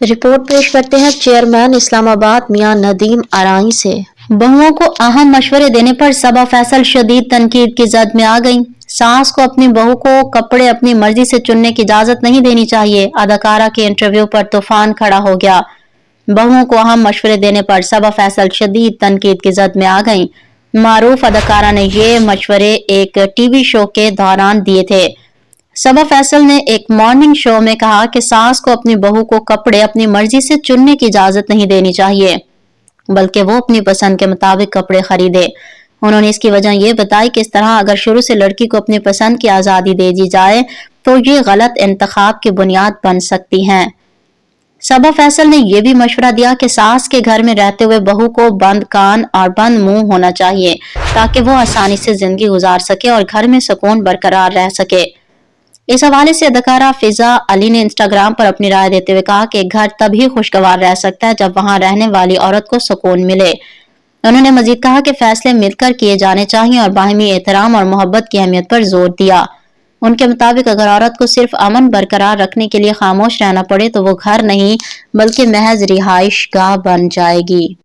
Report پیش کرتے ہیں چیئرمین اسلام آباد میاں ندیم آرائی سے۔ بہوؤں کو اہم مشورے دینے پر صبا فیصل شدید تنقید کی زد میں آ گئیں۔ ساس کو اپنی بہو کو کپڑے اپنی مرضی سے چننے کی اجازت نہیں دینی چاہیے، اداکارہ کے انٹرویو پر طوفان کھڑا ہو گیا۔ بہوؤں کو اہم مشورے دینے پر صبا فیصل شدید تنقید کی زد میں آ گئیں۔ معروف اداکارہ نے یہ مشورے ایک ٹی وی شو کے دوران دیے تھے۔ صبا فیصل نے ایک مارننگ شو میں کہا کہ ساس کو اپنی بہو کو کپڑے اپنی مرضی سے چننے کی اجازت نہیں دینی چاہیے، بلکہ وہ اپنی پسند کے مطابق کپڑے خریدے۔ انہوں نے اس کی وجہ یہ بتائی کہ اس طرح اگر شروع سے لڑکی کو اپنی پسند کی آزادی دے دی جائے تو یہ غلط انتخاب کی بنیاد بن سکتی ہیں۔ صبا فیصل نے یہ بھی مشورہ دیا کہ ساس کے گھر میں رہتے ہوئے بہو کو بند کان اور بند منہ ہونا چاہیے تاکہ وہ آسانی سے زندگی گزار سکے اور گھر میں سکون برقرار رہ سکے۔ اس حوالے سے اداکارہ فضا علی نے انسٹاگرام پر اپنی رائے دیتے ہوئے کہا کہ گھر تبھی خوشگوار رہ سکتا ہے جب وہاں رہنے والی عورت کو سکون ملے۔ انہوں نے مزید کہا کہ فیصلے مل کر کیے جانے چاہیے اور باہمی احترام اور محبت کی اہمیت پر زور دیا۔ ان کے مطابق اگر عورت کو صرف امن برقرار رکھنے کے لیے خاموش رہنا پڑے تو وہ گھر نہیں بلکہ محض رہائش گاہ بن جائے گی۔